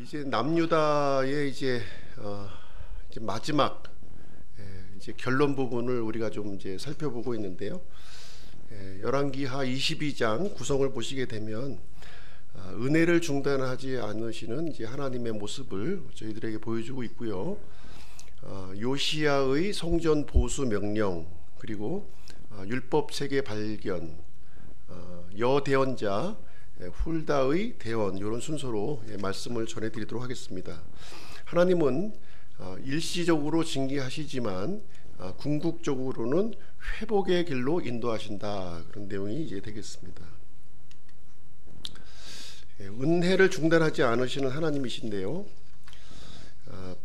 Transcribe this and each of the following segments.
이제 남유다의 이제 마지막 이제 결론 부분을 우리가 좀 이제 살펴보고 있는데요. 열왕기하 22장 구성을 보시게 되면 은혜를 중단하지 않으시는 이제 하나님의 모습을 저희들에게 보여주고 있고요. 요시야의 성전 보수 명령, 그리고 율법 체계 발견, 여대언자 훌다의 대언, 이런 순서로 말씀을 전해드리도록 하겠습니다. 하나님은 일시적으로 징계하시지만 궁극적으로는 회복의 길로 인도하신다, 그런 내용이 이제 되겠습니다. 은혜를 중단하지 않으시는 하나님이신데요,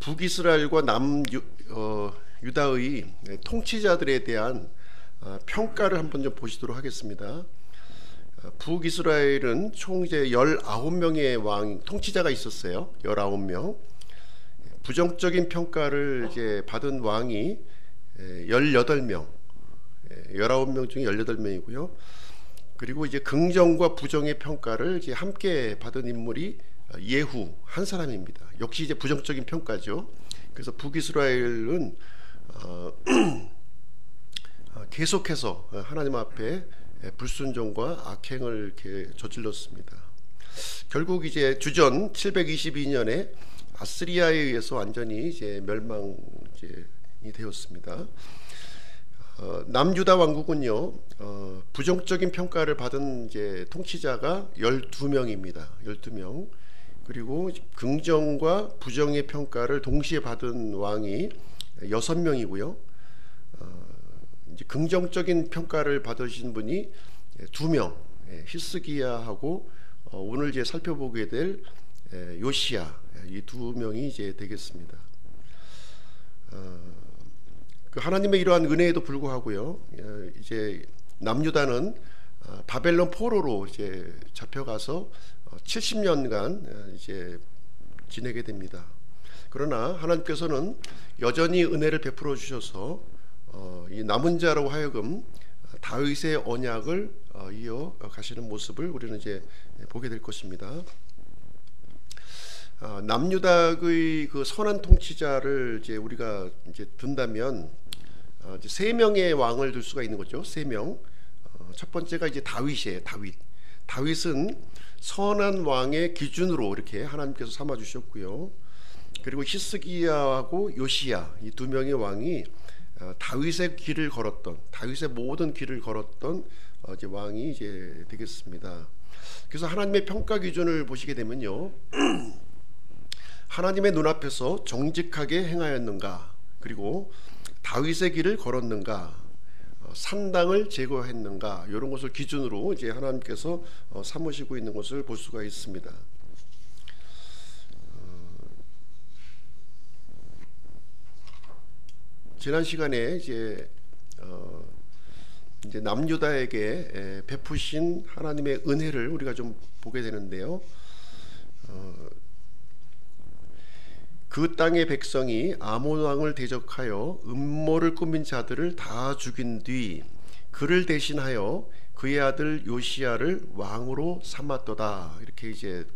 북이스라엘과 남유다의 통치자들에 대한 평가를 한번 좀 보시도록 하겠습니다. 북이스라엘은 총 이제 19명의 왕 통치자가 있었어요. 19명. 부정적인 평가를 이제 받은 왕이 18명, 19명 중에 18명이고요. 그리고 이제 긍정과 부정의 평가를 이제 함께 받은 인물이 예후 한 사람입니다. 역시 이제 부정적인 평가죠. 그래서 북이스라엘은 계속해서 하나님 앞에 불순종과 악행을 이렇게 저질렀습니다. 결국 이제 주전 722년에 아스리아에 의해서 완전히 이제 멸망이 되었습니다. 남유다 왕국은요, 부정적인 평가를 받은 이제 통치자가 12명입니다. 12명. 그리고 긍정과 부정의 평가를 동시에 받은 왕이 6명이고요. 이제 긍정적인 평가를 받으신 분이 2명, 히스기야하고 오늘 이제 살펴보게 될 요시야, 이 2명이 이제 되겠습니다. 그 하나님의 이러한 은혜에도 불구하고요, 이제 남유다는 바벨론 포로로 이제 잡혀가서 70년간 이제 지내게 됩니다. 그러나 하나님께서는 여전히 은혜를 베풀어 주셔서 이 남은 자로 하여금 다윗의 언약을 이어 가시는 모습을 우리는 이제 보게 될 것입니다. 남유다의 그 선한 통치자를 이제 우리가 이제 둔다면 이제 3명의 왕을 둘 수가 있는 거죠. 3명. 첫 번째가 이제 다윗이에요. 다윗은 선한 왕의 기준으로 이렇게 하나님께서 삼아 주셨고요. 그리고 히스기야하고 요시야, 이 2명의 왕이 다윗의 길을 걸었던, 다윗의 모든 길을 걸었던 이제 왕이 이제 되겠습니다. 그래서 하나님의 평가 기준을 보시게 되면요, 하나님의 눈앞에서 정직하게 행하였는가, 그리고 다윗의 길을 걸었는가, 산당을 제거했는가, 이런 것을 기준으로 이제 하나님께서 삼으시고 있는 것을 볼 수가 있습니다. 지난 시간에 이제 남유다에게 베푸신 하나님의 은혜를 우리가 좀 보게 되는데요. 그 땅의 백성이 아몬 왕을 대적하여 음모를 꾸민 자들을 다 죽인 뒤 그를 대신하여 그의 아들 요시야를 왕으로 삼았도다. 이렇게 이제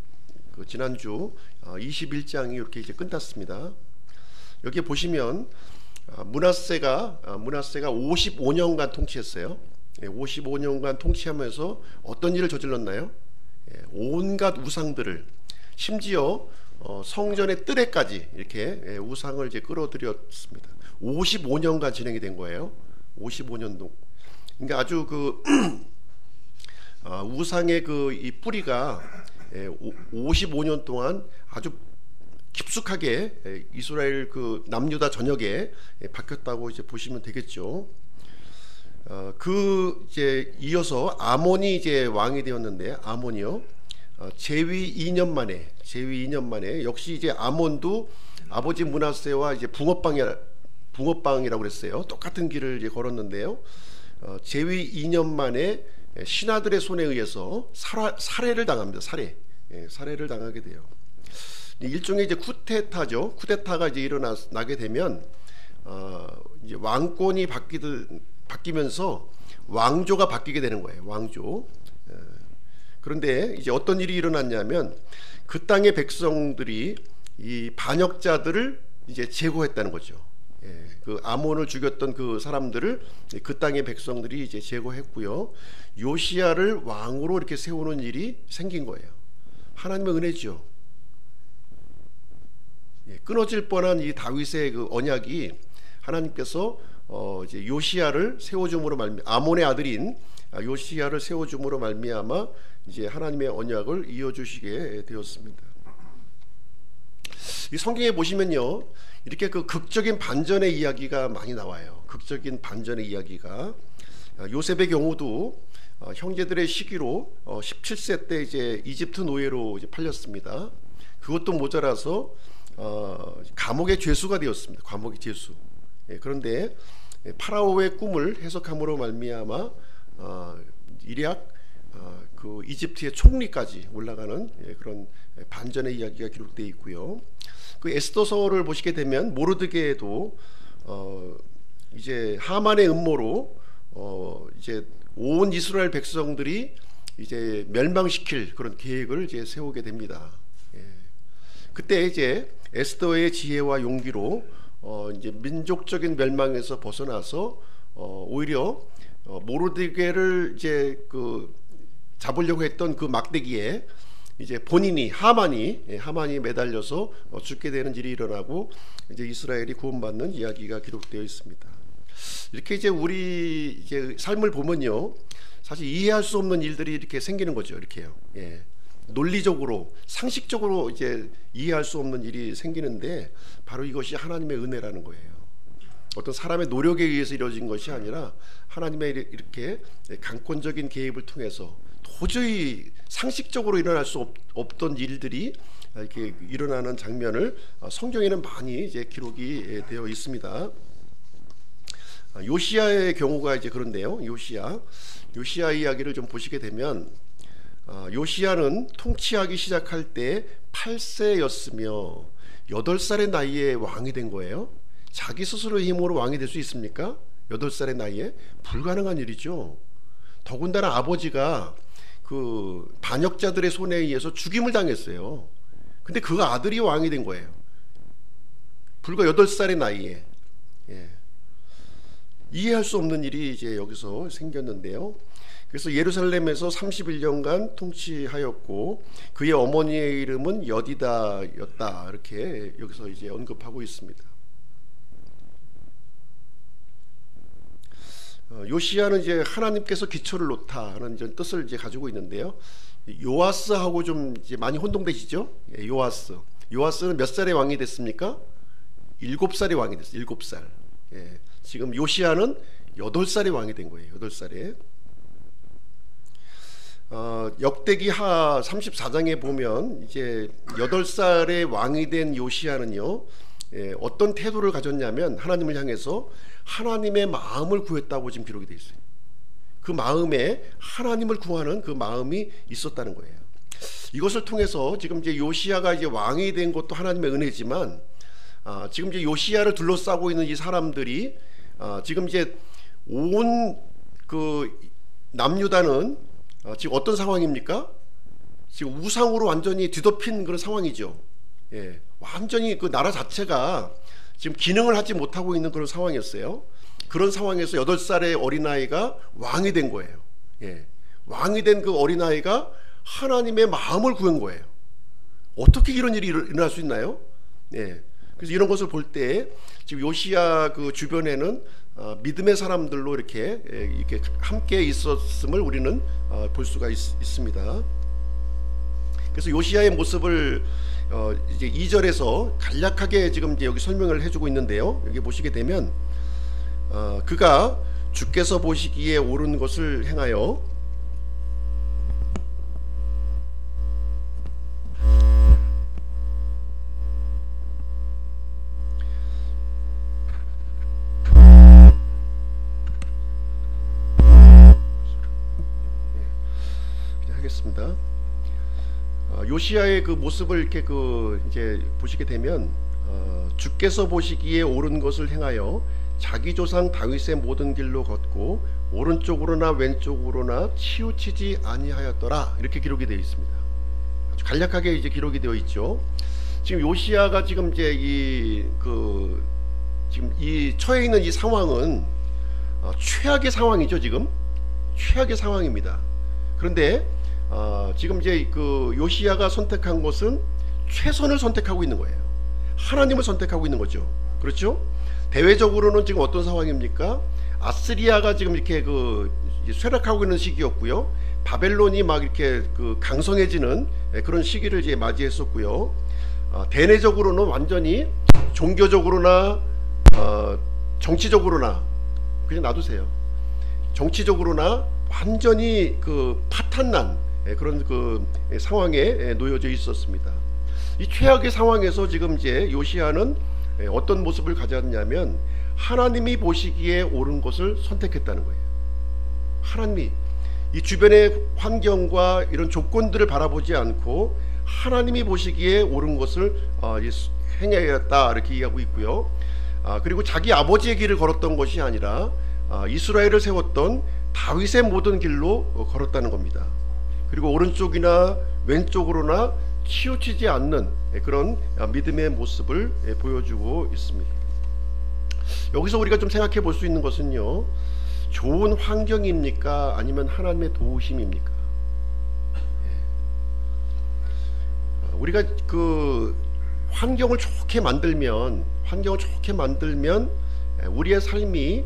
그 지난주 21장이 이렇게 이제 끝났습니다. 여기 보시면 므낫세가 55년간 통치했어요. 55년간 통치하면서 어떤 일을 저질렀나요? 온갖 우상들을, 심지어 성전의 뜰에까지 이렇게 우상을 이제 끌어들였습니다. 55년간 진행이 된 거예요. 55년도. 그러니까 아주 그 우상의 그 이 뿌리가 55년 동안 아주 깊숙하게 이스라엘 그 남유다 전역에 박혔다고 이제 보시면 되겠죠. 그 이제 이어서 아몬이 이제 왕이 되었는데, 아몬이요, 재위 2년 만에 역시 이제 아몬도 아버지 므낫세와 이제 붕어빵이라고 그랬어요. 똑같은 길을 이제 걸었는데요. 재위 2년 만에 신하들의 손에 의해서 살해를 당합니다. 살해를 당하게 돼요. 일종의 이제 쿠데타죠. 쿠데타가 이제 일어나게 되면 이제 왕권이 바뀌면서 왕조가 바뀌게 되는 거예요. 왕조. 그런데 이제 어떤 일이 일어났냐면, 그 땅의 백성들이 이 반역자들을 이제 제거했다는 거죠. 그 아몬을 죽였던 그 사람들을 그 땅의 백성들이 이제 제거했고요. 요시야를 왕으로 이렇게 세우는 일이 생긴 거예요. 하나님의 은혜죠. 끊어질 뻔한 이 다윗의 그 언약이 하나님께서 이제 요시야를 세워줌으로 아몬의 아들인 요시야를 세워줌으로 말미암아 이제 하나님의 언약을 이어주시게 되었습니다. 이 성경에 보시면요, 이렇게 그 극적인 반전의 이야기가 많이 나와요. 극적인 반전의 이야기가 요셉의 경우도 형제들의 시기로 17세 때 이제 이집트 노예로 이제 팔렸습니다. 그것도 모자라서 감옥의 죄수가 되었습니다. 감옥의 죄수. 그런데 파라오의 꿈을 해석함으로 말미암아 일약 그 이집트의 총리까지 올라가는 그런 반전의 이야기가 기록되어 있고요. 그 에스더서를 보시게 되면 모르드게도 이제 하만의 음모로 이제 온 이스라엘 백성들이 이제 멸망시킬 그런 계획을 이제 세우게 됩니다. 그때 이제 에스더의 지혜와 용기로 이제 민족적인 멸망에서 벗어나서 오히려 모르드게를 이제 그 잡으려고 했던 그 막대기에 이제 본인이 하만이 매달려서 죽게 되는 일이 일어나고 이제 이스라엘이 구원받는 이야기가 기록되어 있습니다. 이렇게 이제 우리 이제 삶을 보면요, 사실 이해할 수 없는 일들이 이렇게 생기는 거죠. 이렇게요. 논리적으로 상식적으로 이제 이해할 수 없는 일이 생기는데 바로 이것이 하나님의 은혜라는 거예요. 어떤 사람의 노력에 의해서 이루어진 것이 아니라 하나님의 이렇게 강권적인 개입을 통해서 도저히 상식적으로 일어날 수 없던 일들이 이렇게 일어나는 장면을 성경에는 많이 이제 기록이 되어 있습니다. 요시야의 경우가 이제 그런데요. 요시야 이야기를 좀 보시게 되면 요시야는 통치하기 시작할 때 8세였으며 8살의 나이에 왕이 된 거예요. 자기 스스로의 힘으로 왕이 될 수 있습니까? 8살의 나이에? 불가능한 일이죠. 더군다나 아버지가 그 반역자들의 손에 의해서 죽임을 당했어요. 근데 그 아들이 왕이 된 거예요. 불과 8살의 나이에. 이해할 수 없는 일이 이제 여기서 생겼는데요. 그래서 예루살렘에서 31년간 통치하였고 그의 어머니의 이름은 여디다였다. 이렇게 여기서 이제 언급하고 있습니다. 요시야는 이제 하나님께서 기초를 놓다 하는 이제 뜻을 이제 가지고 있는데요. 요아스하고 좀 이제 많이 혼동되시죠? 요아스는 몇 살에 왕이 됐습니까? 7살에 왕이 됐어요. 7살. 지금 요시야는 8살에 왕이 된 거예요. 8살에. 역대기하 34장에 보면 이제 8살에 왕이 된 요시야는요, 어떤 태도를 가졌냐면 하나님을 향해서 하나님의 마음을 구했다고 지금 기록이 되어 있어요. 그 마음에 하나님을 구하는 그 마음이 있었다는 거예요. 이것을 통해서 지금 이제 요시야가 이제 왕이 된 것도 하나님의 은혜지만 지금 이제 요시야를 둘러싸고 있는 이 사람들이 지금 이제 온 그 남유다는 지금 어떤 상황입니까? 지금 우상으로 완전히 뒤덮인 그런 상황이죠. 완전히 그 나라 자체가 지금 기능을 하지 못하고 있는 그런 상황이었어요. 그런 상황에서 8살의 어린아이가 왕이 된 거예요. 왕이 된 그 어린아이가 하나님의 마음을 구한 거예요. 어떻게 이런 일이 일어날 수 있나요? 그래서 이런 것을 볼 때 지금 요시야 그 주변에는 믿음의 사람들로 이렇게 함께 있었음을 우리는 볼 수가 있습니다. 그래서 요시야의 모습을 이제 2절에서 간략하게 지금 이제 여기 설명을 해주고 있는데요. 여기 보시게 되면 그가 주께서 보시기에 옳은 것을 행하여 하겠습니다. 요시야의 그 모습을 이렇게 이제 보시게 되면 주께서 보시기에 옳은 것을 행하여 자기 조상 다윗의 모든 길로 걷고 오른쪽으로나 왼쪽으로나 치우치지 아니하였더라. 이렇게 기록이 되어 있습니다. 간략하게 이제 기록이 되어 있죠. 지금 요시야가 지금 이제 지금 이 처해 있는 이 상황은 최악의 상황이죠. 지금 최악의 상황입니다. 그런데 지금 이제 그 요시야가 선택한 것은 최선을 선택하고 있는 거예요. 하나님을 선택하고 있는 거죠. 그렇죠? 대외적으로는 지금 어떤 상황입니까? 아스리아가 지금 이렇게 쇠락하고 있는 시기였고요. 바벨론이 막 이렇게 강성해지는 그런 시기를 이제 맞이했었고요. 대내적으로는 완전히 종교적으로나 정치적으로나 그냥 놔두세요. 정치적으로나 완전히 파탄난 그런 상황에 놓여져 있었습니다. 이 최악의 상황에서 지금 이제 요시야는 어떤 모습을 가졌냐면 하나님이 보시기에 옳은 것을 선택했다는 거예요. 하나님이 이 주변의 환경과 이런 조건들을 바라보지 않고 하나님이 보시기에 옳은 것을 행하였다 이렇게 얘기하고 있고요. 그리고 자기 아버지의 길을 걸었던 것이 아니라 이스라엘을 세웠던 다윗의 모든 길로 걸었다는 겁니다. 그리고 오른쪽이나 왼쪽으로나 치우치지 않는 그런 믿음의 모습을 보여주고 있습니다. 여기서 우리가 좀 생각해 볼 수 있는 것은요, 좋은 환경입니까? 아니면 하나님의 도우심입니까? 우리가 환경을 좋게 만들면 우리의 삶이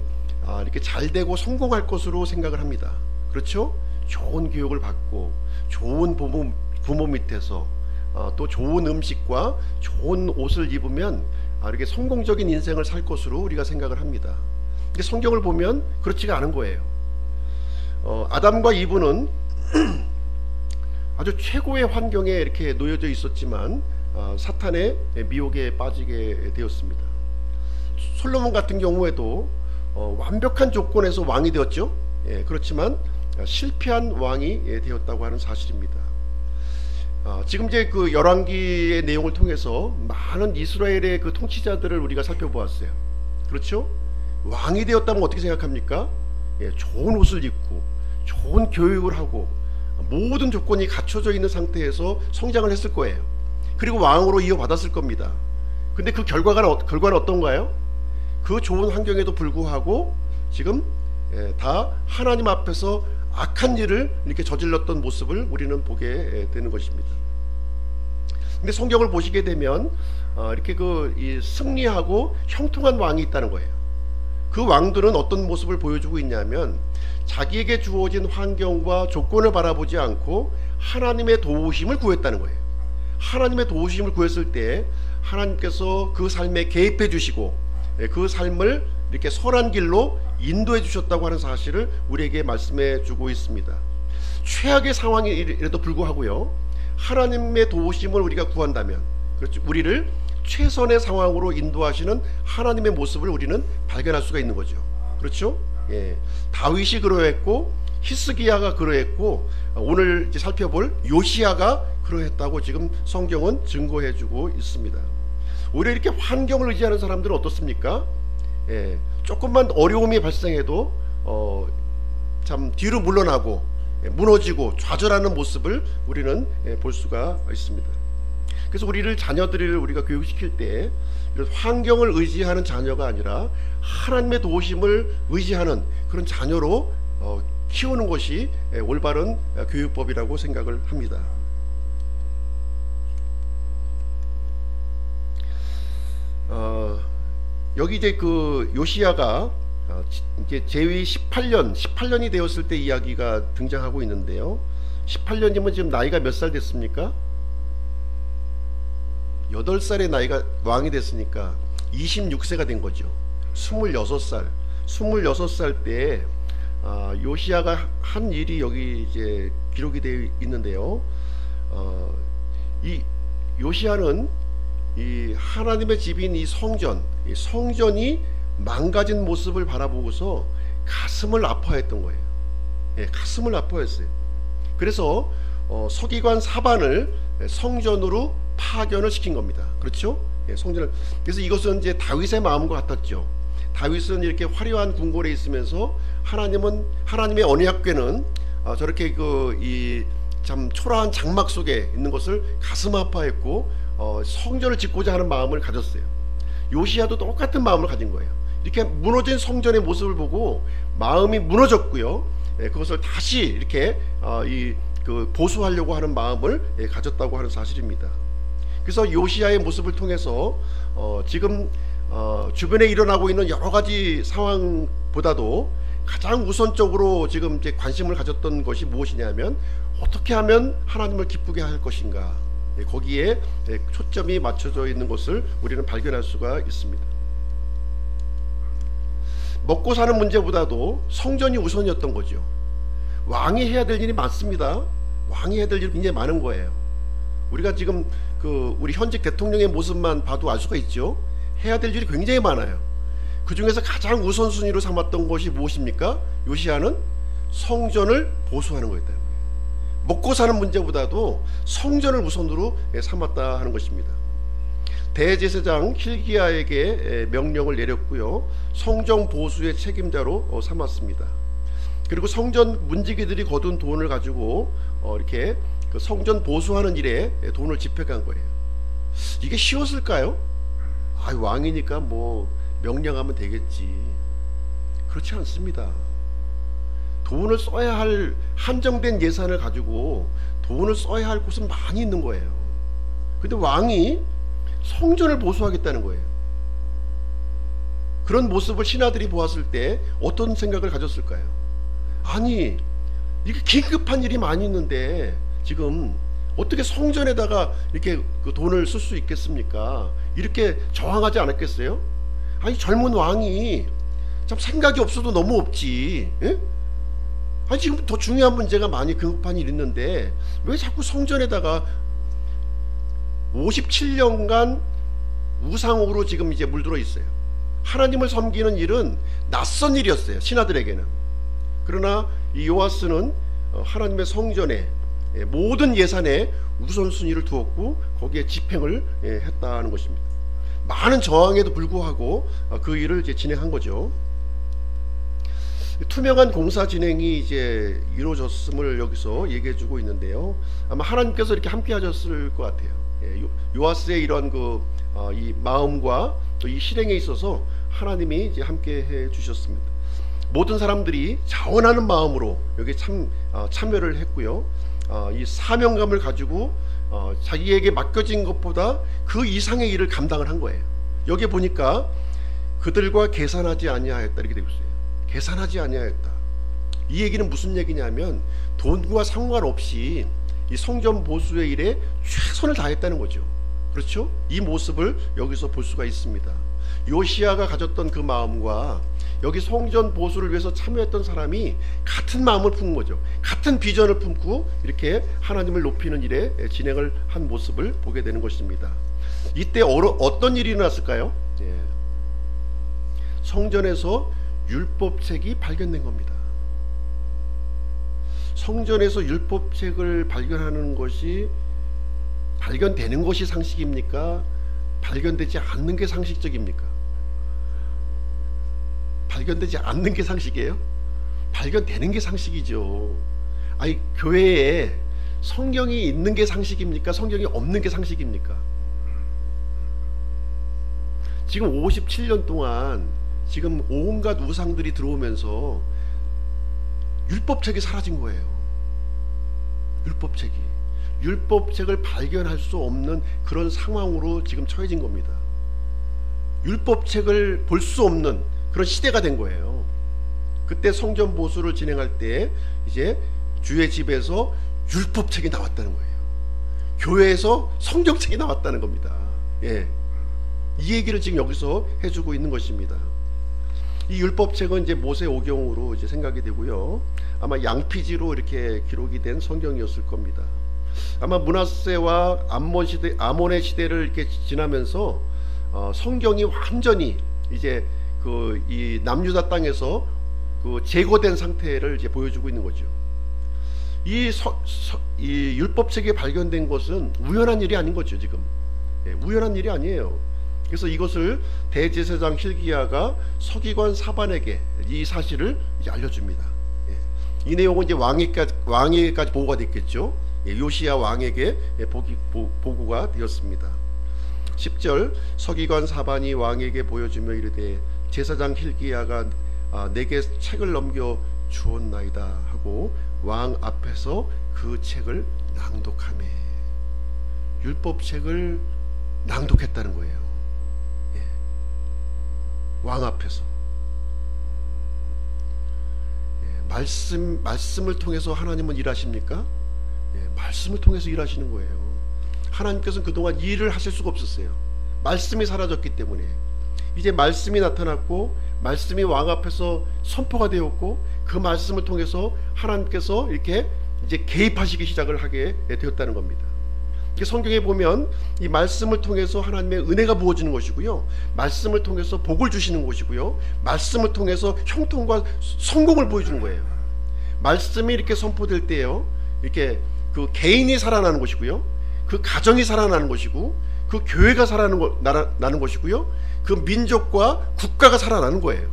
이렇게 잘 되고 성공할 것으로 생각을 합니다. 그렇죠? 좋은 교육을 받고 좋은 부모 밑에서 또 좋은 음식과 좋은 옷을 입으면 이렇게 성공적인 인생을 살 것으로 우리가 생각을 합니다. 근데 성경을 보면 그렇지가 않은 거예요. 아담과 이브는 아주 최고의 환경에 이렇게 놓여져 있었지만 사탄의 미혹에 빠지게 되었습니다. 솔로몬 같은 경우에도 완벽한 조건에서 왕이 되었죠. 그렇지만 실패한 왕이 되었다고 하는 사실입니다. 지금 이제 열왕기의 내용을 통해서 많은 이스라엘의 통치자들을 우리가 살펴보았어요. 그렇죠? 왕이 되었다면 어떻게 생각합니까? 좋은 옷을 입고 좋은 교육을 하고 모든 조건이 갖춰져 있는 상태에서 성장을 했을 거예요. 그리고 왕으로 이어받았을 겁니다. 근데 그 결과는 어떤가요? 그 좋은 환경에도 불구하고 지금 다 하나님 앞에서 악한 일을 이렇게 저질렀던 모습을 우리는 보게 되는 것입니다. 근데 성경을 보시게 되면 이렇게 이 승리하고 형통한 왕이 있다는 거예요. 그 왕들은 어떤 모습을 보여주고 있냐면 자기에게 주어진 환경과 조건을 바라보지 않고 하나님의 도우심을 구했다는 거예요. 하나님의 도우심을 구했을 때 하나님께서 그 삶에 개입해 주시고 그 삶을 이렇게 선한 길로 인도해 주셨다고 하는 사실을 우리에게 말씀해 주고 있습니다. 최악의 상황이라도 불구하고요, 하나님의 도우심을 우리가 구한다면, 그렇죠, 우리를 최선의 상황으로 인도하시는 하나님의 모습을 우리는 발견할 수가 있는 거죠. 그렇죠? 다윗이 그러했고 히스기야가 그러했고 오늘 이제 살펴볼 요시야가 그러했다고 지금 성경은 증거해 주고 있습니다. 오히려 이렇게 환경을 의지하는 사람들은 어떻습니까? 조금만 어려움이 발생해도 참 뒤로 물러나고 무너지고 좌절하는 모습을 우리는 볼 수가 있습니다. 그래서 자녀들을 우리가 교육시킬 때 이런 환경을 의지하는 자녀가 아니라 하나님의 도우심을 의지하는 그런 자녀로 키우는 것이 올바른 교육법이라고 생각을 합니다. 여기 이제 요시야가 이제 제위 18년이 되었을 때 이야기가 등장하고 있는데요. 18년이면 지금 나이가 몇 살 됐습니까? 8살의 나이가 왕이 됐으니까 26세가 된 거죠. 26살 때 요시야가 한 일이 여기 이제 기록이 되어 있는데요. 이 요시야는 이 하나님의 집인 이 성전이 망가진 모습을 바라보고서 가슴을 아파했던 거예요. 가슴을 아파했어요. 그래서 서기관 사반을 성전으로 파견을 시킨 겁니다. 그렇죠? 성전을. 그래서 이것은 이제 다윗의 마음과 같았죠. 다윗은 이렇게 화려한 궁궐에 있으면서 하나님의 언약궤는 저렇게 이 참 초라한 장막 속에 있는 것을 가슴 아파했고 성전을 짓고자 하는 마음을 가졌어요. 요시야도 똑같은 마음을 가진 거예요. 이렇게 무너진 성전의 모습을 보고 마음이 무너졌고요. 그것을 다시 이렇게 보수하려고 하는 마음을 가졌다고 하는 사실입니다. 그래서 요시야의 모습을 통해서 지금 주변에 일어나고 있는 여러 가지 상황보다도 가장 우선적으로 지금 이제 관심을 가졌던 것이 무엇이냐면 어떻게 하면 하나님을 기쁘게 할 것인가, 거기에 초점이 맞춰져 있는 것을 우리는 발견할 수가 있습니다. 먹고 사는 문제보다도 성전이 우선이었던 거죠. 왕이 해야 될 일이 많습니다. 왕이 해야 될 일이 굉장히 많은 거예요. 우리가 지금 우리 현직 대통령의 모습만 봐도 알 수가 있죠. 해야 될 일이 굉장히 많아요. 그 중에서 가장 우선순위로 삼았던 것이 무엇입니까? 요시야는 성전을 보수하는 거였다는 거예요. 먹고 사는 문제보다도 성전을 우선으로 삼았다 하는 것입니다. 대제사장 hil기야에게 명령을 내렸고요. 성전 보수의 책임자로 삼았습니다. 그리고 성전 문지기들이 거둔 돈을 가지고 이렇게 그 성전 보수하는 일에 돈을 집행한 거예요. 이게 쉬웠을까요? 왕이니까 뭐 명령하면 되겠지. 그렇지 않습니다. 돈을 써야 할 한정된 예산을 가지고 돈을 써야 할 곳은 많이 있는 거예요. 근데 왕이 성전을 보수하겠다는 거예요. 그런 모습을 신하들이 보았을 때 어떤 생각을 가졌을까요? 아니, 이게 긴급한 일이 많이 있는데 지금 어떻게 성전에다가 이렇게 그 돈을 쓸 수 있겠습니까? 이렇게 저항하지 않았겠어요? 아니, 젊은 왕이 참 생각이 없어도 너무 없지. 예? 아니, 지금 더 중요한 문제가 많이 급한 일이 있는데 왜 자꾸 성전에다가 57년간 우상으로 지금 이제 물들어 있어요. 하나님을 섬기는 일은 낯선 일이었어요, 신하들에게는. 그러나 이 요아스는 하나님의 성전에 모든 예산에 우선순위를 두었고 거기에 집행을 했다는 것입니다. 많은 저항에도 불구하고 그 일을 이제 진행한 거죠. 투명한 공사 진행이 이제 이루어졌음을 여기서 얘기해주고 있는데요. 아마 하나님께서 이렇게 함께 하셨을 것 같아요. 요아스의 이런 이 마음과 또 이 실행에 있어서 하나님이 이제 함께 해주셨습니다. 모든 사람들이 자원하는 마음으로 여기 참여를 했고요. 이 사명감을 가지고 자기에게 맡겨진 것보다 그 이상의 일을 감당을 한 거예요. 여기 보니까 그들과 계산하지 아니하였다 이렇게 되고 있어요. 계산하지 아니하였다. 이 얘기는 무슨 얘기냐면 돈과 상관없이 이 성전 보수의 일에 최선을 다했다는 거죠. 그렇죠? 이 모습을 여기서 볼 수가 있습니다. 요시야가 가졌던 그 마음과 여기 성전 보수를 위해서 참여했던 사람이 같은 마음을 품은 거죠. 같은 비전을 품고 이렇게 하나님을 높이는 일에 진행을 한 모습을 보게 되는 것입니다. 이때 어떤 일이 일어났을까요? 성전에서 율법책이 발견된 겁니다. 성전에서 율법책을 발견하는 것이 발견되는 것이 상식입니까? 발견되지 않는 게 상식적입니까? 발견되지 않는 게 상식이에요? 발견되는 게 상식이죠. 아니, 교회에 성경이 있는 게 상식입니까? 성경이 없는 게 상식입니까? 지금 57년 동안 지금 온갖 우상들이 들어오면서 율법책이 사라진 거예요. 율법책을 발견할 수 없는 그런 상황으로 지금 처해진 겁니다. 율법책을 볼 수 없는 그런 시대가 된 거예요. 그때 성전 보수를 진행할 때 이제 주의 집에서 율법책이 나왔다는 거예요. 교회에서 성경책이 나왔다는 겁니다. 이 얘기를 지금 여기서 해주고 있는 것입니다. 이 율법책은 이제 모세오경으로 이제 생각이 되고요. 아마 양피지로 이렇게 기록이 된 성경이었을 겁니다. 아마 므낫세와 아몬의 시대를 이렇게 지나면서 성경이 완전히 이제 이 남유다 땅에서 제거된 상태를 이제 보여주고 있는 거죠. 이 율법책이 발견된 것은 우연한 일이 아닌 거죠. 지금 우연한 일이 아니에요. 그래서 이것을 대제사장 hil기야가 서기관 사반에게 이 사실을 이제 알려줍니다. 이 내용은 이제 왕에게까지 보고가 됐겠죠. 요시야 왕에게 보고가 되었습니다. 10절 서기관 사반이 왕에게 보여주며 이르되 제사장 hil기야가 내게 책을 넘겨 주었나이다 하고 왕 앞에서 그 책을 낭독하매, 율법책을 낭독했다는 거예요. 예. 왕 앞에서. 예. 말씀을 통해서 하나님은 일하십니까? 예. 말씀을 통해서 일하시는 거예요. 하나님께서는 그동안 일을 하실 수가 없었어요. 말씀이 사라졌기 때문에. 이제 말씀이 나타났고 말씀이 왕 앞에서 선포가 되었고 그 말씀을 통해서 하나님께서 이렇게 이제 개입하시기 시작을 하게 되었다는 겁니다. 성경에 보면 이 말씀을 통해서 하나님의 은혜가 부어지는 것이고요, 말씀을 통해서 복을 주시는 것이고요, 말씀을 통해서 형통과 성공을 보여주는 거예요. 말씀이 이렇게 선포될 때요, 이렇게 그 개인이 살아나는 것이고요, 그 가정이 살아나는 것이고, 그 교회가 살아나는 것이고요, 그 민족과 국가가 살아나는 거예요.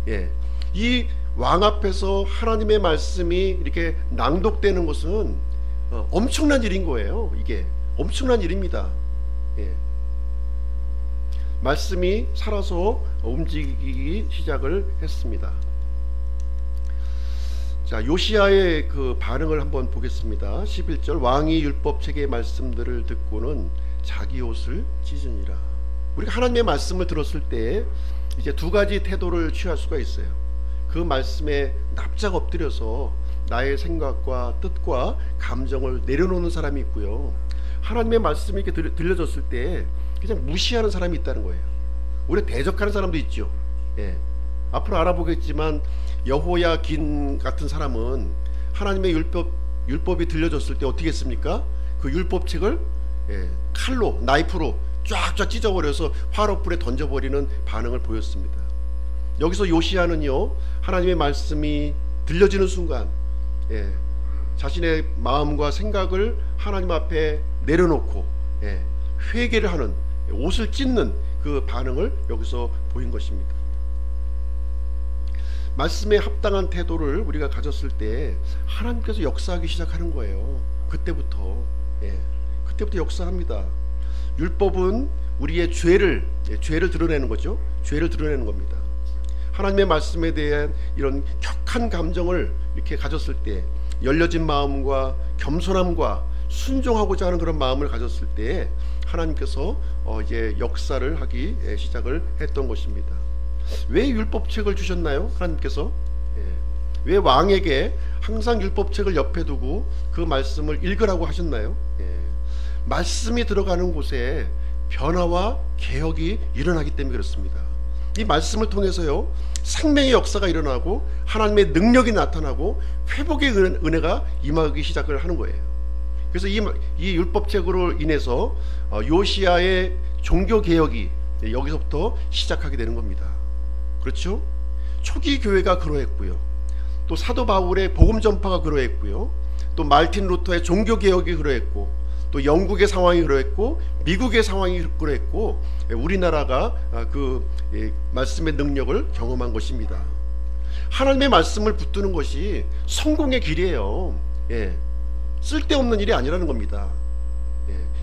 예. 이 왕 앞에서 하나님의 말씀이 이렇게 낭독되는 것은 엄청난 일인 거예요. 이게 엄청난 일입니다. 예. 말씀이 살아서 움직이기 시작을 했습니다. 자, 요시야의 그 반응을 한번 보겠습니다. 11절 왕이 율법책의 말씀들을 듣고는 자기 옷을 찢으니라. 우리가 하나님의 말씀을 들었을 때 이제 두 가지 태도를 취할 수가 있어요. 그 말씀에 납작 엎드려서 나의 생각과 뜻과 감정을 내려놓는 사람이 있고요, 하나님의 말씀이 이렇게 들려졌을 때 그냥 무시하는 사람이 있다는 거예요. 우리 대적하는 사람도 있죠. 예. 앞으로 알아보겠지만 여호야긴 같은 사람은 하나님의 율법이 들려졌을 때 어떻게 했습니까? 그 율법책을 칼로, 나이프로 쫙쫙 찢어버려서 화롯불에 던져버리는 반응을 보였습니다. 여기서 요시야는요, 하나님의 말씀이 들려지는 순간 자신의 마음과 생각을 하나님 앞에 내려놓고 회개를 하는, 옷을 찢는 그 반응을 여기서 보인 것입니다. 말씀에 합당한 태도를 우리가 가졌을 때 하나님께서 역사하기 시작하는 거예요. 그때부터 역사합니다. 율법은 우리의 죄를 드러내는 거죠. 죄를 드러내는 겁니다. 하나님의 말씀에 대한 이런 격한 감정을 이렇게 가졌을 때, 열려진 마음과 겸손함과 순종하고자 하는 그런 마음을 가졌을 때 하나님께서 이제 역사를 하기 시작을 했던 것입니다. 왜 율법책을 주셨나요? 하나님께서 왜 왕에게 항상 율법책을 옆에 두고 그 말씀을 읽으라고 하셨나요? 말씀이 들어가는 곳에 변화와 개혁이 일어나기 때문에 그렇습니다. 이 말씀을 통해서요, 생명의 역사가 일어나고 하나님의 능력이 나타나고 회복의 은혜가 임하기 시작을 하는 거예요. 그래서 이 율법책으로 인해서 요시야의 종교개혁이 여기서부터 시작하게 되는 겁니다. 그렇죠? 초기 교회가 그러했고요, 또 사도 바울의 복음 전파가 그러했고요, 또 말틴 루터의 종교개혁이 그러했고, 또 영국의 상황이 그러했고, 미국의 상황이 그러했고, 우리나라가 그 말씀의 능력을 경험한 것입니다. 하나님의 말씀을 붙드는 것이 성공의 길이에요. 쓸데없는 일이 아니라는 겁니다.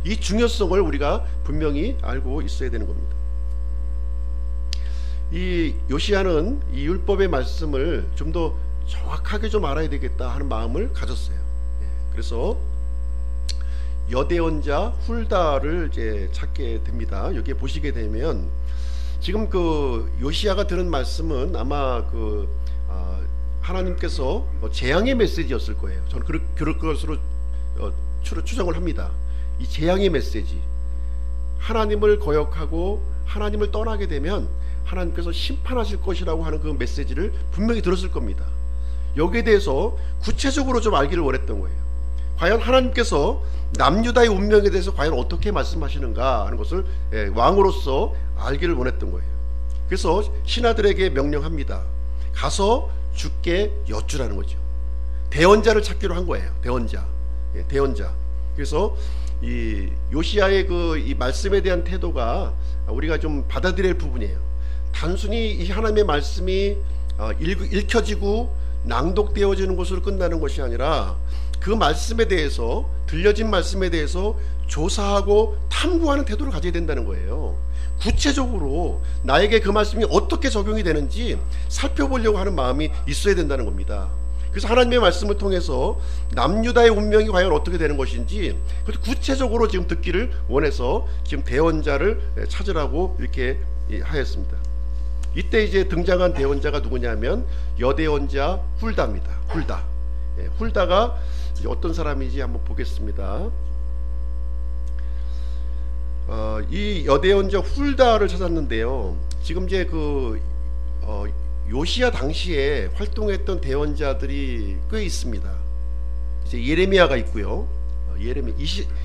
이 중요성을 우리가 분명히 알고 있어야 되는 겁니다. 이 요시야는 이 율법의 말씀을 좀 더 정확하게 좀 알아야 되겠다 하는 마음을 가졌어요. 그래서 여대언자 훌다를 이제 찾게 됩니다. 여기에 보시게 되면 지금 그 요시야가 들은 말씀은 아마 그 하나님께서 재앙의 메시지였을 거예요. 저는 그럴 것으로 추정을 합니다. 이 재앙의 메시지, 하나님을 거역하고 하나님을 떠나게 되면 하나님께서 심판하실 것이라고 하는 그 메시지를 분명히 들었을 겁니다. 여기에 대해서 구체적으로 좀 알기를 원했던 거예요. 과연 하나님께서 남유다의 운명에 대해서 과연 어떻게 말씀하시는가 하는 것을 왕으로서 알기를 원했던 거예요. 그래서 신하들에게 명령합니다. 가서 주께 여쭈라는 거죠. 대언자를 찾기로 한 거예요. 대언자. 그래서 이 요시야의 이 말씀에 대한 태도가 우리가 좀 받아들일 부분이에요. 단순히 이 하나님의 말씀이 읽혀지고 낭독되어지는 것으로 끝나는 것이 아니라 그 말씀에 대해서, 들려진 말씀에 대해서 조사하고 탐구하는 태도를 가져야 된다는 거예요. 구체적으로 나에게 그 말씀이 어떻게 적용이 되는지 살펴보려고 하는 마음이 있어야 된다는 겁니다. 그래서 하나님의 말씀을 통해서 남유다의 운명이 과연 어떻게 되는 것인지 구체적으로 지금 듣기를 원해서 지금 대언자를 찾으라고 이렇게 하였습니다. 이때 이제 등장한 대언자가 누구냐면 여대언자 훌다입니다. 훌다. 훌다가 어떤 사람인지 한번 보겠습니다. 이 여대언자 훌다를 찾았는데요. 지금 이제 요시야 당시에 활동했던 대언자들이 꽤 있습니다. 이제 예레미야가 있고요.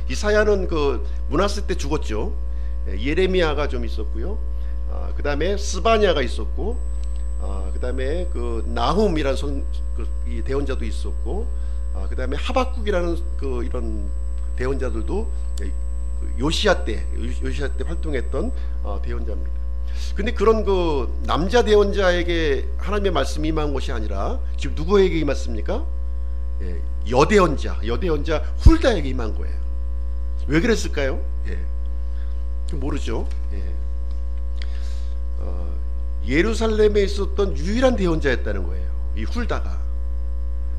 이사야는 그 므낫세 때 죽었죠. 예레미야가 좀 있었고요. 그 다음에 스바냐가 있었고, 그 다음에 그 나훔이라는 이 대언자도 있었고, 그 다음에 하박국이라는 이런 대언자들도 요시야 때 활동했던 대언자입니다. 근데 그런 남자 대언자에게 하나님의 말씀이 임한 것이 아니라 지금 누구에게 임했습니까? 여대언자 훌다에게 임한 거예요. 왜 그랬을까요? 모르죠. 예루살렘에 있었던 유일한 대언자였다는 거예요. 이 훌다가.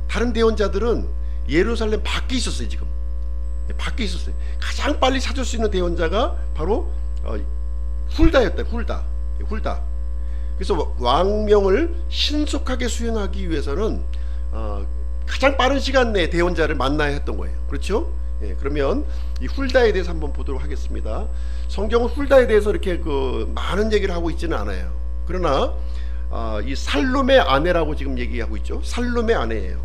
다른 대언자들은 예루살렘 밖에 있었어요. 지금 밖에 있었어요. 가장 빨리 찾을 수 있는 대언자가 바로 훌다였다. 훌다. 그래서 왕명을 신속하게 수행하기 위해서는 가장 빠른 시간 내에 대언자를 만나야 했던 거예요. 그렇죠? 그러면 이 훌다에 대해서 한번 보도록 하겠습니다. 성경은 훌다에 대해서 이렇게 많은 얘기를 하고 있지는 않아요. 그러나 이 살룸의 아내라고 지금 얘기하고 있죠. 살룸의 아내예요.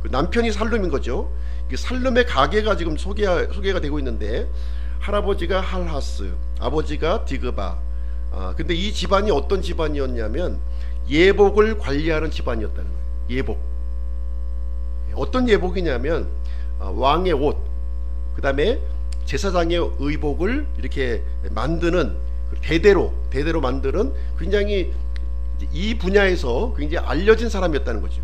남편이 살룸인 거죠. 살룸의 가계가 지금 소개가 되고 있는데, 할아버지가 할하스, 아버지가 디그바. 근데 이 집안이 어떤 집안이었냐면 예복을 관리하는 집안이었다는 거예요. 예복. 어떤 예복이냐면 왕의 옷, 그 다음에 제사장의 의복을 이렇게 만드는, 대대로 만드는 굉장히 이 분야에서 굉장히 알려진 사람이었다는 거죠.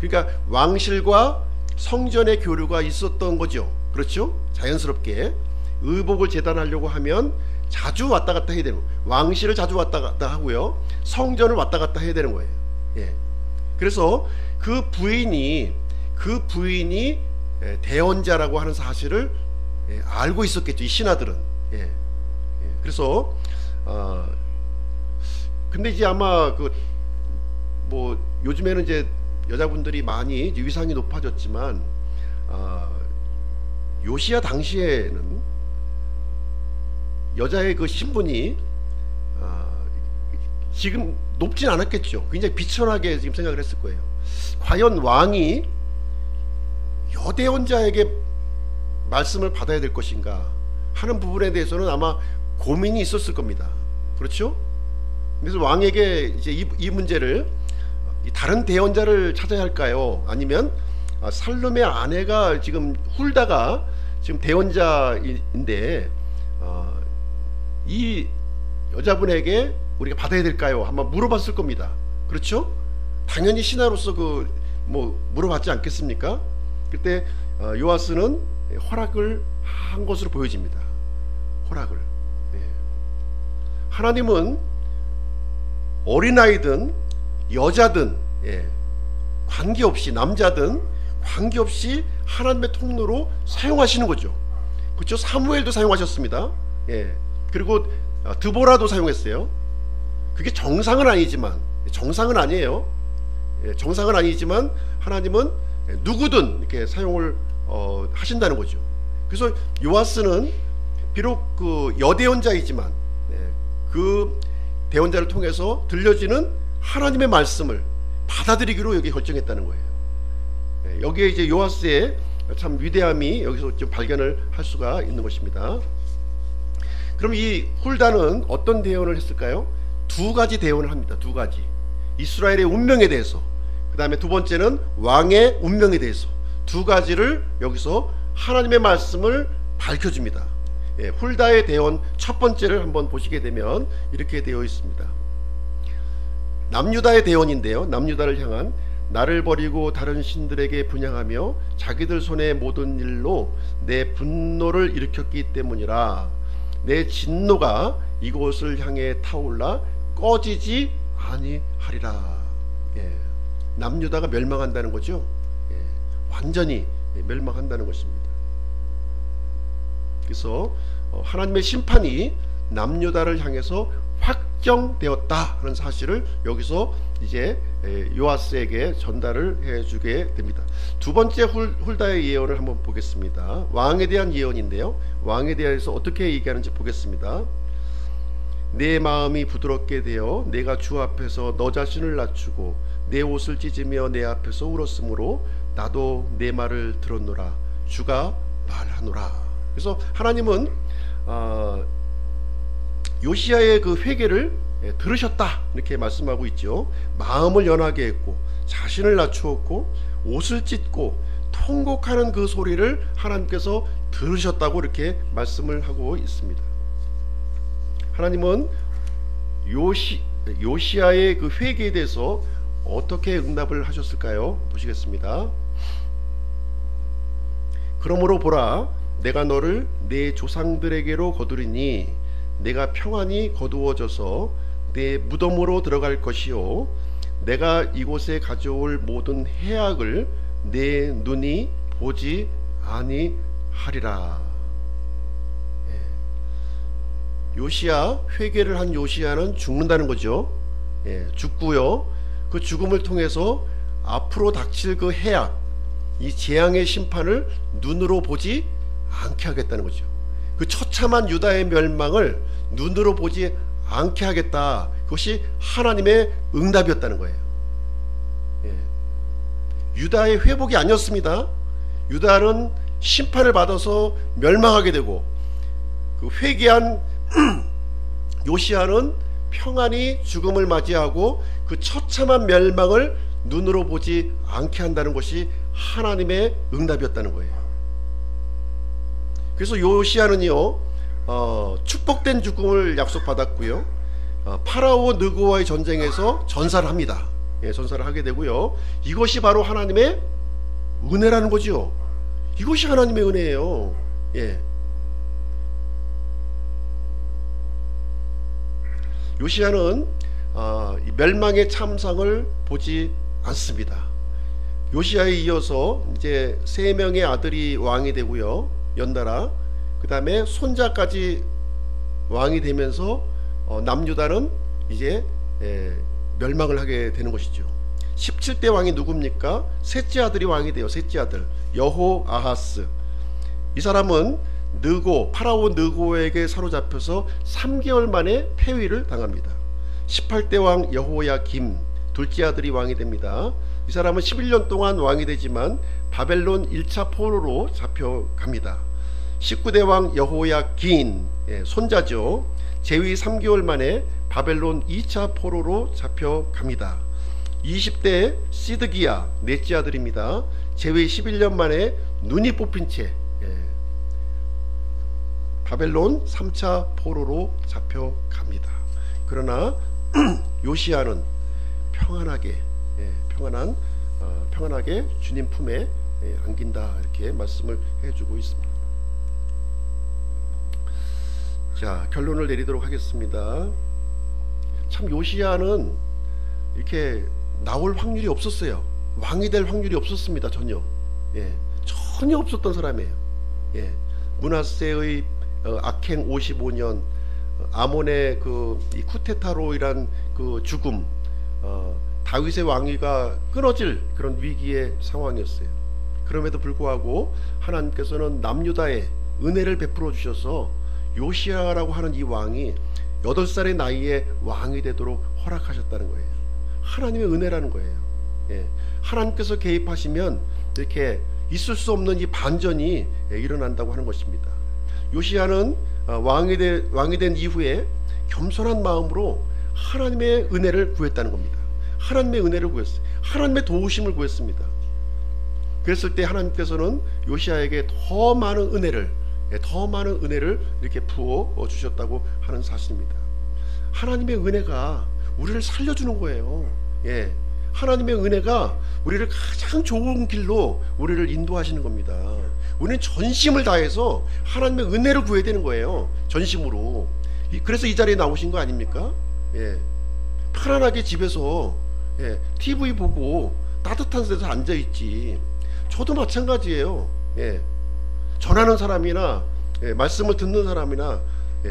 그러니까 왕실과 성전의 교류가 있었던 거죠. 그렇죠? 자연스럽게 의복을 재단하려고 하면 자주 왔다 갔다 해야 되는 거예요. 왕실을 자주 왔다 갔다 하고요, 성전을 왔다 갔다 해야 되는 거예요. 그래서 그 부인이 대언자라고 하는 사실을 알고 있었겠죠, 이 신하들은. 그래서 근데 이제 아마 요즘에는 이제 여자분들이 많이 이제 위상이 높아졌지만, 요시야 당시에는 여자의 그 신분이 지금 높진 않았겠죠. 굉장히 비천하게 지금 생각을 했을 거예요. 과연 왕이 여대언자에게 말씀을 받아야 될 것인가 하는 부분에 대해서는 아마 고민이 있었을 겁니다. 그렇죠? 그래서 왕에게 이제 이 문제를, 다른 대언자를 찾아야 할까요? 아니면 살룸의 아내가 지금 훌다가 지금 대언자인데 이 여자분에게 우리가 받아야 될까요? 한번 물어봤을 겁니다. 그렇죠? 당연히 신하로서 물어봤지 않겠습니까? 그때 요아스는 허락을 한 것으로 보여집니다. 허락을. 하나님은 어린아이든 여자든 관계없이, 남자든 관계없이 하나님의 통로로 사용하시는 거죠. 그렇죠? 사무엘도 사용하셨습니다. 그리고 드보라도 사용했어요. 그게 정상은 아니지만, 정상은 아니에요. 정상은 아니지만 하나님은 누구든 이렇게 사용을 하신다는 거죠. 그래서 요아스는 비록 그 여대언자이지만 그 대언자를 통해서 들려지는 하나님의 말씀을 받아들이기로 여기 결정했다는 거예요. 여기에 이제 요아스의 참 위대함이 여기서 좀 발견을 할 수가 있는 것입니다. 그럼 이 훌다는 어떤 대언을 했을까요? 두 가지 대언을 합니다. 두 가지. 이스라엘의 운명에 대해서, 그 다음에 두 번째는 왕의 운명에 대해서, 두 가지를 여기서 하나님의 말씀을 밝혀줍니다. 훌다의 대언 첫 번째를 한번 보시게 되면 이렇게 되어 있습니다. 남유다의 대언인데요, 남유다를 향한 나를 버리고 다른 신들에게 분향하며 자기들 손의 모든 일로 내 분노를 일으켰기 때문이라. 내 진노가 이곳을 향해 타올라 꺼지지 아니하리라. 남유다가 멸망한다는 거죠. 완전히 멸망한다는 것입니다. 그래서 하나님의 심판이 남유다를 향해서 확정되었다 하는 사실을 여기서 이제 요아스에게 전달을 해주게 됩니다. 두 번째 훌다의 예언을 한번 보겠습니다. 왕에 대한 예언인데요, 왕에 대해서 어떻게 얘기하는지 보겠습니다. 내 마음이 부드럽게 되어 내가 주 앞에서 너 자신을 낮추고 내 옷을 찢으며 내 앞에서 울었으므로 나도 내 말을 들었노라. 주가 말하노라. 그래서 하나님은 요시야의 그 회개를 들으셨다 이렇게 말씀하고 있죠. 마음을 연하게 했고 자신을 낮추었고 옷을 찢고 통곡하는 그 소리를 하나님께서 들으셨다고 이렇게 말씀을 하고 있습니다. 하나님은 요시야의 그 회개에 대해서 어떻게 응답을 하셨을까요? 보시겠습니다. 그러므로 보라, 내가 너를 내 조상들에게로 거두리니 내가 평안히 거두어져서 내 무덤으로 들어갈 것이요 내가 이곳에 가져올 모든 해악을 내 눈이 보지 아니하리라. 요시야, 회개를 한 요시야는 죽는다는 거죠. 죽고요, 그 죽음을 통해서 앞으로 닥칠 그 해악, 이 재앙의 심판을 눈으로 보지 않게 하겠다는 거죠. 그 처참한 유다의 멸망을 눈으로 보지 않게 하겠다. 그것이 하나님의 응답이었다는 거예요. 유다의 회복이 아니었습니다. 유다는 심판을 받아서 멸망하게 되고, 그 회개한 요시야는 평안히 죽음을 맞이하고 그 처참한 멸망을 눈으로 보지 않게 한다는 것이 하나님의 응답이었다는 거예요. 그래서 요시야는요, 축복된 죽음을 약속받았고요, 파라오 느고와의 전쟁에서 전사를 합니다. 전사를 하게 되고요, 이것이 바로 하나님의 은혜라는 거죠. 이것이 하나님의 은혜예요. 요시야는 멸망의 참상을 보지 않습니다. 요시야에 이어서 이제 3명의 아들이 왕이 되고요, 연달아 그 다음에 손자까지 왕이 되면서 남유다는 이제 멸망을 하게 되는 것이죠. 17대 왕이 누굽니까? 셋째 아들이 왕이 돼요. 셋째 아들 여호아하스. 이 사람은 파라오 느고에게 사로잡혀서 3개월 만에 폐위를 당합니다. 18대 왕 여호야김, 둘째 아들이 왕이 됩니다. 이 사람은 11년 동안 왕이 되지만 바벨론 1차 포로로 잡혀갑니다. 19대 왕 여호야긴, 손자죠, 재위 3개월 만에 바벨론 2차 포로로 잡혀갑니다. 20대 시드기야, 넷째 아들입니다. 재위 11년 만에 눈이 뽑힌 채 바벨론 3차 포로로 잡혀갑니다. 그러나 요시야는 평안하게 주님 품에 안긴다 이렇게 말씀을 해주고 있습니다. 자, 결론을 내리도록 하겠습니다. 참 요시야는 이렇게 나올 확률이 없었어요. 왕이 될 확률이 없었습니다. 전혀 없었던 사람이에요. 므낫세의 악행 55년, 아몬의 이 쿠데타로이란 그 죽음, 다윗의 왕위가 끊어질 그런 위기의 상황이었어요. 그럼에도 불구하고 하나님께서는 남유다에 은혜를 베풀어 주셔서 요시야라고 하는 이 왕이 8살의 나이에 왕이 되도록 허락하셨다는 거예요. 하나님의 은혜라는 거예요. 하나님께서 개입하시면 이렇게 있을 수 없는 이 반전이 일어난다고 하는 것입니다. 요시야는 왕이 된 이후에 겸손한 마음으로 하나님의 은혜를 구했다는 겁니다. 하나님의 은혜를 구했어요. 하나님의 도우심을 구했습니다. 그랬을 때 하나님께서는 요시야에게 더 많은 은혜를 이렇게 부어 주셨다고 하는 사실입니다. 하나님의 은혜가 우리를 살려주는 거예요. 하나님의 은혜가 우리를 가장 좋은 길로 우리를 인도하시는 겁니다. 우리는 전심을 다해서 하나님의 은혜를 구해야 되는 거예요. 전심으로. 그래서 이 자리에 나오신 거 아닙니까? 예. 편안하게 집에서 TV 보고 따뜻한 데서 앉아있지. 저도 마찬가지예요. 전하는 사람이나 말씀을 듣는 사람이나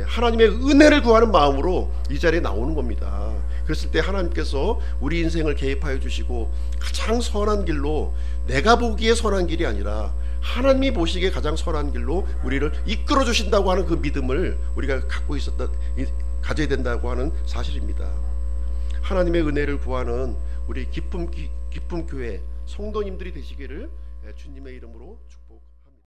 하나님의 은혜를 구하는 마음으로 이 자리에 나오는 겁니다. 그랬을 때 하나님께서 우리 인생을 개입하여 주시고 가장 선한 길로, 내가 보기에 선한 길이 아니라 하나님이 보시기에 가장 선한 길로 우리를 이끌어 주신다고 하는 그 믿음을 우리가 가져야 된다고 하는 사실입니다. 하나님의 은혜를 구하는 우리 기쁨 교회 성도님들이 되시기를 주님의 이름으로 축복합니다.